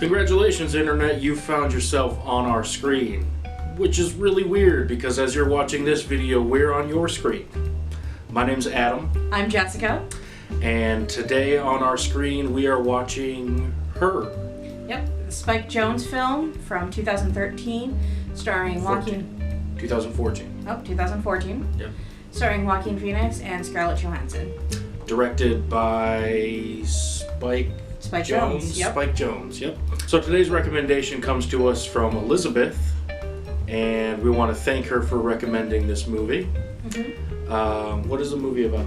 Congratulations, Internet, you found yourself on our screen. Which is really weird because as you're watching this video, we're on your screen. My name's Adam. I'm Jessica. And today on our screen we are watching Her. Yep, the Spike Jonze film from 2013, starring 2014. Oh, 2014. Yep. Starring Joaquin Phoenix and Scarlett Johansson. Directed by Spike Jonze. Yep. Spike Jonze, yep. So today's recommendation comes to us from Elizabeth, and we want to thank her for recommending this movie. Mm-hmm. What is the movie about?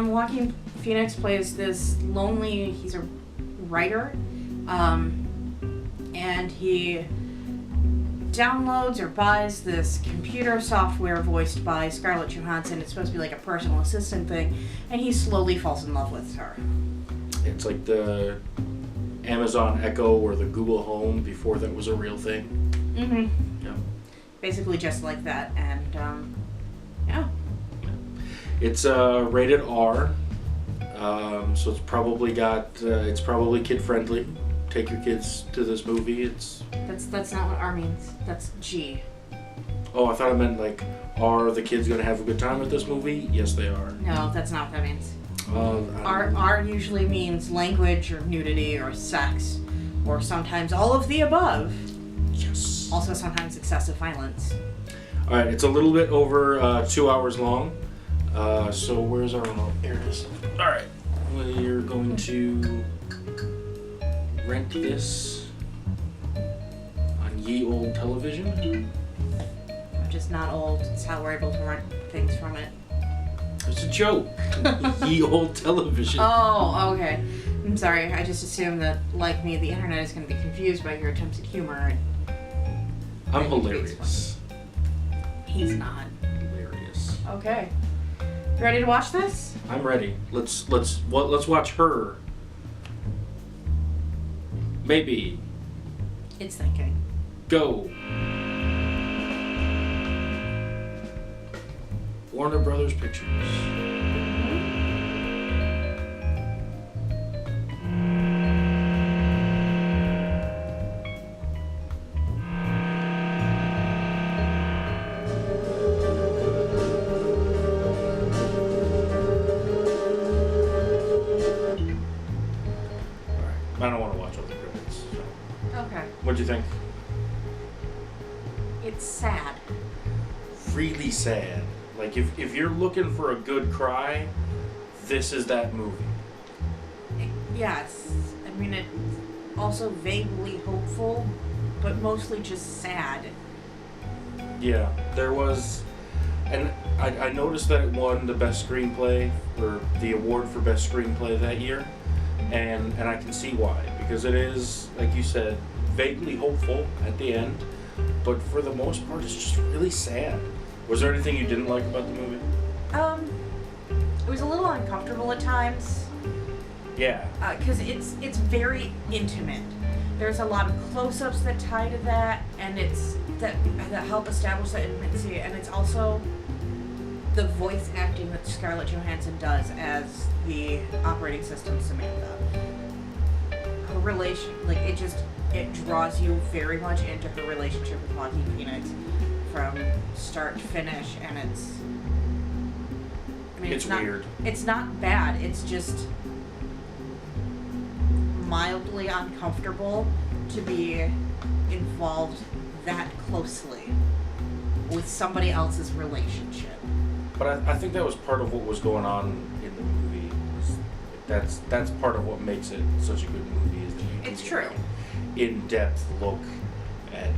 Joaquin Phoenix plays this lonely, he's a writer, and he downloads or buys this computer software voiced by Scarlett Johansson. It's supposed to be like a personal assistant thing, and he slowly falls in love with her. It's like the Amazon Echo or the Google Home before that was a real thing. Mm-hmm. Yeah. Basically just like that, and yeah. It's rated R, so it's probably it's probably kid friendly. Take your kids to this movie. That's not what R means. That's G. Oh, I thought it meant like, are the kids gonna have a good time with this movie? Yes, they are. No, that's not what that means. R usually means language or nudity or sex, or sometimes all of the above. Yes. Also sometimes excessive violence. All right, it's a little bit over 2 hours long. So where's our remote? Here it is. All right, we're going to rent this on ye old television. I'm just not old. It's how we're able to rent things from it. It's a joke. Ye old television. Oh, okay. I'm sorry. I just assumed that, like me, the internet is going to be confused by your attempts at humor. I'm hilarious. He's not. Hilarious. Okay. You ready to watch this? I'm ready. Let's watch Her. Maybe. It's thinking. Go. Warner Brothers Pictures. I don't want to watch all the credits. So. Okay. What'd you think? It's sad. Really sad. Like, if you're looking for a good cry, this is that movie. Yes. I mean, it's also vaguely hopeful, but mostly just sad. Yeah, there was... And I noticed that it won the best screenplay, or the award for best screenplay that year. And I can see why. Because it is, like you said, vaguely hopeful at the end. But for the most part, it's just really sad. Was there anything you didn't like about the movie? It was a little uncomfortable at times. Yeah. Because it's very intimate. There's a lot of close-ups that tie to that, and that help establish that intimacy. And it's also the voice acting that Scarlett Johansson does as the operating system Samantha. Her relation, it draws you very much into her relationship with Joaquin Phoenix from start to finish, and it's not weird. It's not bad. It's just mildly uncomfortable to be involved that closely with somebody else's relationship. But I think that was part of what was going on in the movie. That's part of what makes it such a good movie. Is that you It's true. In-depth look at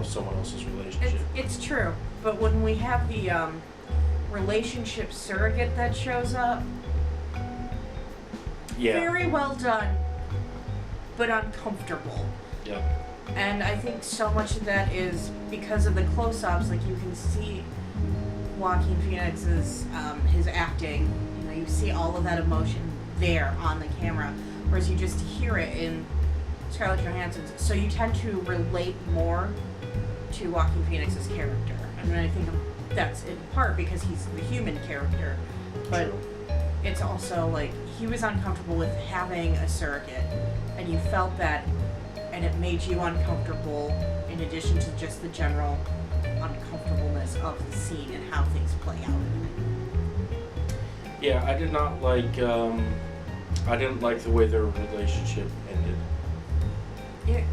someone else's relationship. It's true, but when we have the relationship surrogate that shows up, yeah, very well done, but uncomfortable. Yeah. And I think so much of that is because of the close-ups. Like, you can see Joaquin Phoenix's his acting. You see all of that emotion there on the camera, whereas you just hear it in Scarlett Johansson's. So you tend to relate more to Joaquin Phoenix's character. I mean, I think that's in part because he's the human character, but True. It's also like he was uncomfortable with having a surrogate, and you felt that and it made you uncomfortable in addition to just the general uncomfortableness of the scene and how things play out in it. Yeah, I did not like, I didn't like the way their relationship ended.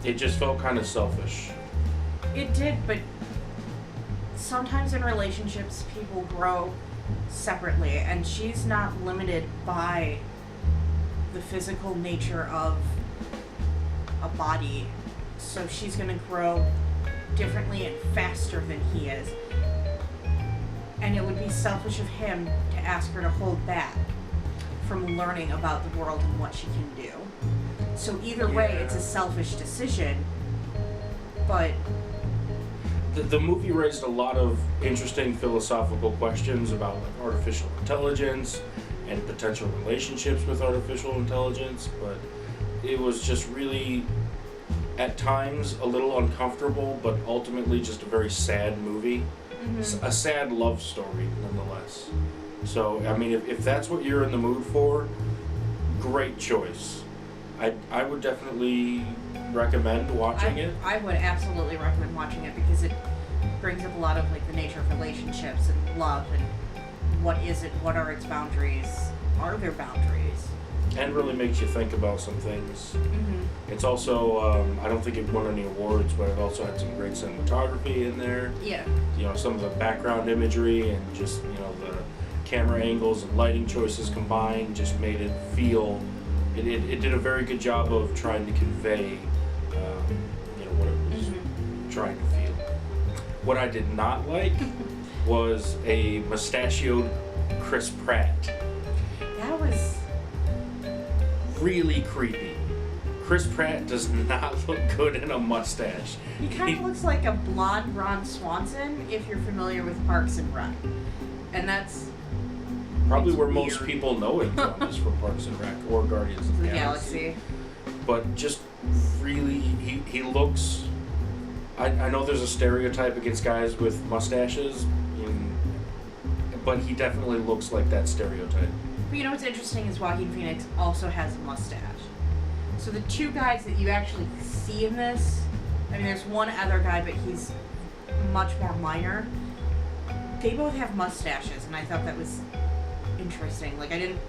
It just felt kind of selfish. It did, but sometimes in relationships people grow separately, and she's not limited by the physical nature of a body, so she's going to grow differently and faster than he is. And it would be selfish of him to ask her to hold back from learning about the world and what she can do. So either way, it's a selfish decision, but... The movie raised a lot of interesting philosophical questions about like artificial intelligence and potential relationships with artificial intelligence, but it was just really, at times, a little uncomfortable, but ultimately just a very sad movie. Mm-hmm. A sad love story, nonetheless. So, I mean, if that's what you're in the mood for, great choice. I would definitely recommend watching it. I would absolutely recommend watching it because it brings up a lot of like the nature of relationships and love and what is it, what are its boundaries, are there boundaries? And really makes you think about some things. Mm-hmm. It's also, I don't think it won any awards, but it also had some great cinematography in there. Yeah. You know, some of the background imagery and just, you know, the camera angles and lighting choices combined just made it feel, it did a very good job of trying to convey, you know, what it was trying to feel. What I did not like was a mustachioed Chris Pratt. That was really creepy. Chris Pratt does not look good in a mustache. He kind of looks like a blonde Ron Swanson, if you're familiar with Parks and Rec. And that's probably where weird. Most people know him from is from Parks and Rec or Guardians of the Galaxy. But just really, he looks... I know there's a stereotype against guys with mustaches, but he definitely looks like that stereotype. But you know what's interesting is Joaquin Phoenix also has a mustache. So the two guys that you actually see in this, I mean, there's one other guy, but he's much more minor. They both have mustaches, and I thought that was interesting. Like, I didn't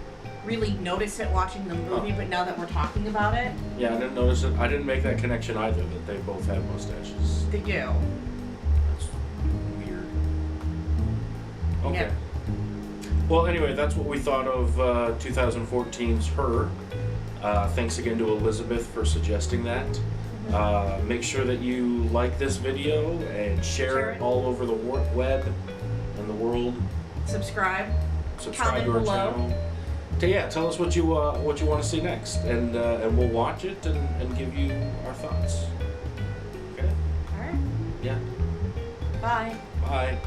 really notice it watching the movie, but now that we're talking about it... Yeah, I didn't notice it. I didn't make that connection either, that they both have mustaches. They do. That's weird. Okay. Yep. Well, anyway, that's what we thought of 2014's Her. Thanks again to Elizabeth for suggesting that. Make sure that you like this video and share it all over the web and the world. Subscribe To our below. channel. Tell us what you want to see next, and we'll watch it and give you our thoughts. Okay. All right. Yeah. Bye. Bye.